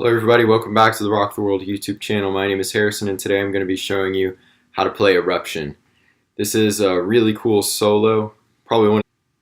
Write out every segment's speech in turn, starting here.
Hello everybody, welcome back to the Rock the World YouTube channel. My name is Harrison and today I'm going to be showing you how to play Eruption. This is a really cool solo,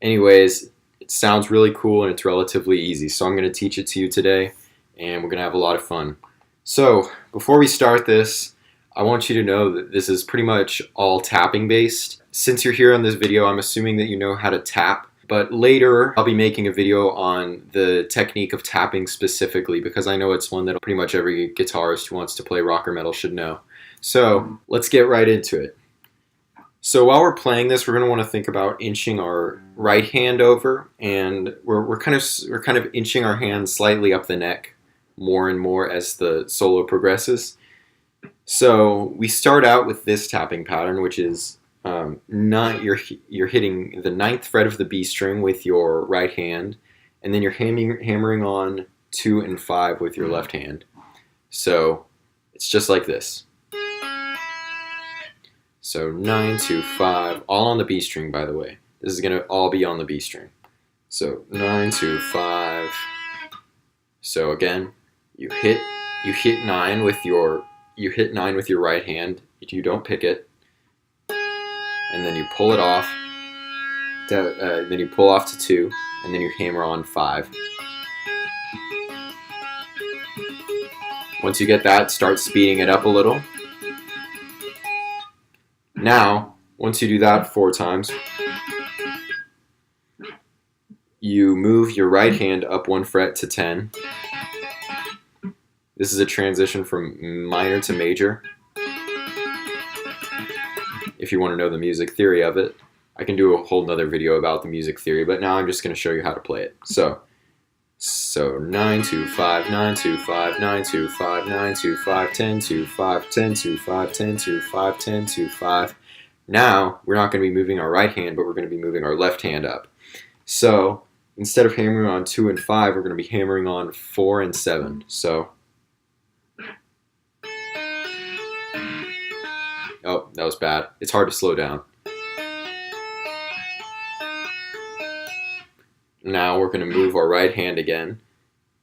anyways, it sounds really cool and it's relatively easy. So I'm going to teach it to you today and we're going to have a lot of fun. So before we start this, I want you to know that this is pretty much all tapping based. Since you're here on this video, I'm assuming that you know how to tap. But later, I'll be making a video on the technique of tapping specifically because I know it's one that pretty much every guitarist who wants to play rock or metal should know. So let's get right into it. So while we're playing this, we're going to want to think about inching our right hand over, and we're kind of inching our hand slightly up the neck more and more as the solo progresses. So we start out with this tapping pattern, which is you're hitting the 9th fret of the B string with your right hand, and then you're hammering on 2 and 5 with your left hand. So it's just like this. So 9, 2, 5, all on the B string, by the way. This is gonna all be on the B string. So 9, 2, 5. So again, you hit 9 with your right hand. You don't pick it. And then you pull it off, then you pull off to 2, and then you hammer on 5. Once you get that, start speeding it up a little. Now, once you do that 4 times, you move your right hand up 1 fret to 10. This is a transition from minor to major. If you want to know the music theory of it, I can do a whole nother video about the music theory, but now I'm just going to show you how to play it. So 9, 2, 5, 9, 2, 5, 9, 2, 5, 9, 2, 5, 10, 2, 5, 10, 2, 5, 10, 2, 5, 10, 2, 5. Now, we're not going to be moving our right hand, but we're going to be moving our left hand up. So instead of hammering on 2 and 5, we're going to be hammering on 4 and 7. So, oh, that was bad. It's hard to slow down. Now we're going to move our right hand again.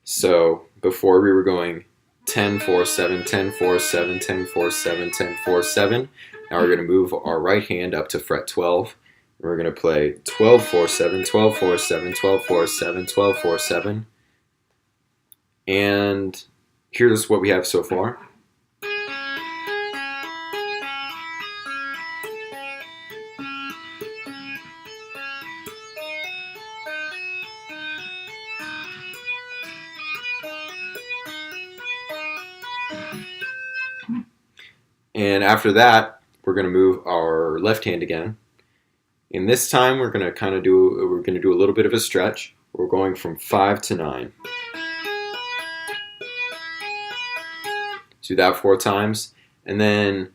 So before we were going 10, 4, 7, 10, 4, 7, 10, 4, 7, 10, 4, 7. Now we're going to move our right hand up to fret 12. And we're going to play 12, 4, 7, 12, 4, 7, 12, 4, 7, 12, 4, 7. And here's what we have so far. And after that, we're going to move our left hand again. And this time, we're going to do a little bit of a stretch. We're going from 5 to 9. Do that 4 times, and then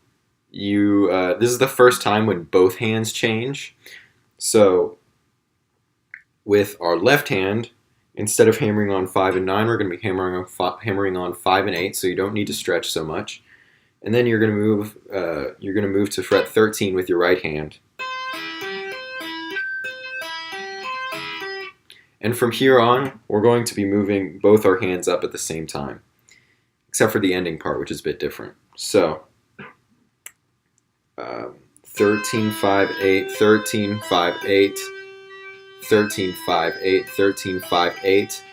this is the first time when both hands change. So with our left hand, instead of hammering on 5 and 9, we're going to be hammering on 5 and 8. So you don't need to stretch so much. And then you're going to move to fret 13 with your right hand. And from here on, we're going to be moving both our hands up at the same time, except for the ending part, which is a bit different. So 13, 5, 8, 13, 5, 8, 13, 5, 8, 13, 5, 8.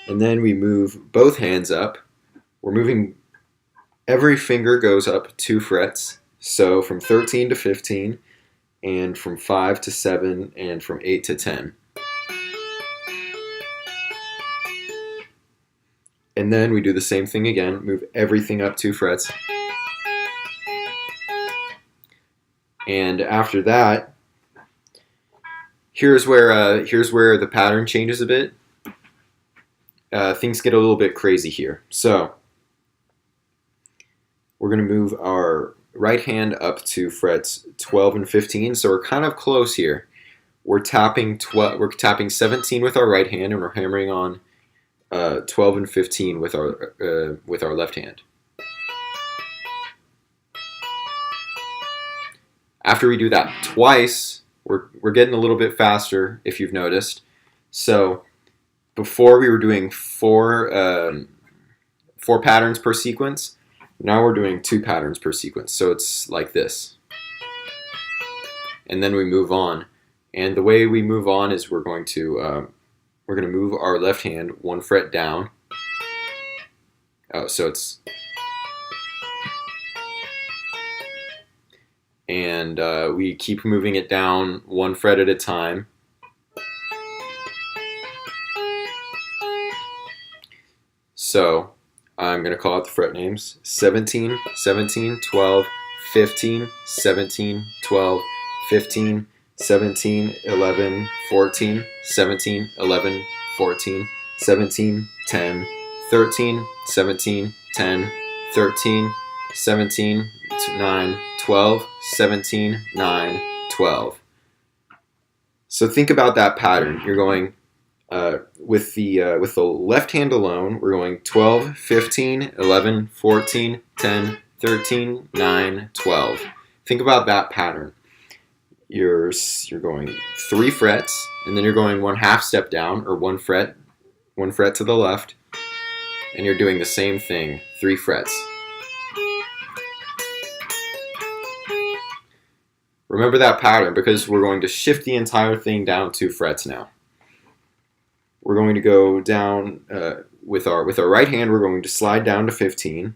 And then we move both hands up. We're moving. Every finger goes up 2 frets, so from 13 to 15, and from 5 to 7, and from 8 to 10. And then we do the same thing again, move everything up 2 frets. And after that, here's where the pattern changes a bit. Things get a little bit crazy here. So we're going to move our right hand up to frets 12 and 15, so we're kind of close here. We're tapping 17 with our right hand, and we're hammering on 12 and 15 with our left hand. After we do that twice, we're getting a little bit faster, if you've noticed. So before we were doing four 4 patterns per sequence. Now we're doing 2 patterns per sequence, so it's like this. And then we move on. And the way we move on is we're going to move our left hand 1 fret down. Oh, so it's, and we keep moving it down 1 fret at a time. So I'm going to call out the fret names: 17, 17, 12, 15, 17, 12, 15, 17, 11, 14, 17, 11, 14, 17, 10, 13, 17, 10, 13, 17, 9, 12, 17, 9, 12. So think about that pattern. You're going with the left hand alone, we're going 12, 15, 11, 14, 10, 13, 9, 12. Think about that pattern. You're going 3 frets, and then you're going 1/2 step down, or 1 fret to the left, and you're doing the same thing, 3 frets. Remember that pattern, because we're going to shift the entire thing down 2 frets now. We're going to go down with our right hand. We're going to slide down to 15,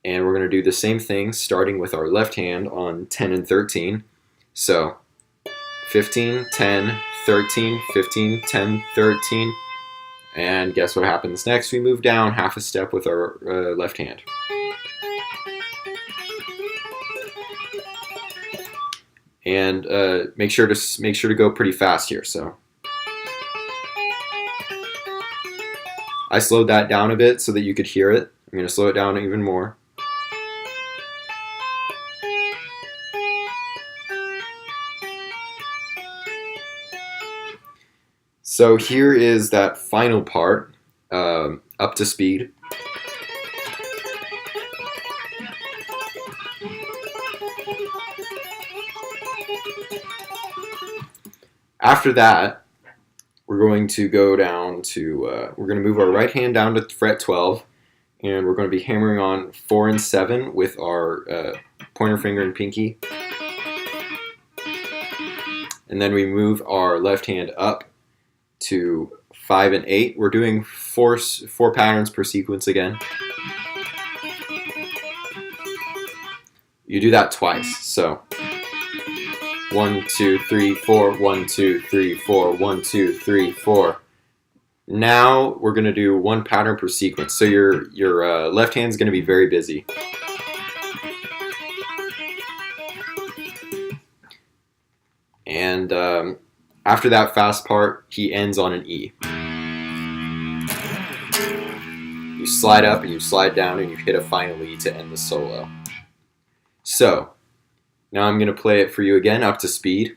and we're going to do the same thing, starting with our left hand on 10 and 13. So 15, 10, 13, 15, 10, 13, and guess what happens next? We move down 1/2 step with our left hand. And make sure to go pretty fast here. So I slowed that down a bit so that you could hear it. I'm going to slow it down even more. So here is that final part, up to speed. After that, we're going to go down to, we're going to move our right hand down to fret 12, and we're going to be hammering on 4 and 7 with our pointer finger and pinky. And then we move our left hand up to 5 and 8. We're doing four patterns per sequence again. You do that twice, so 1, 2, 3, 4, 1, 2, 3, 4, 1, 2, 3, 4. Now we're going to do 1 pattern per sequence, so your left hand is going to be very busy. And after that fast part, he ends on an E. You slide up and you slide down and you hit a final E to end the solo. So now I'm going to play it for you again up to speed.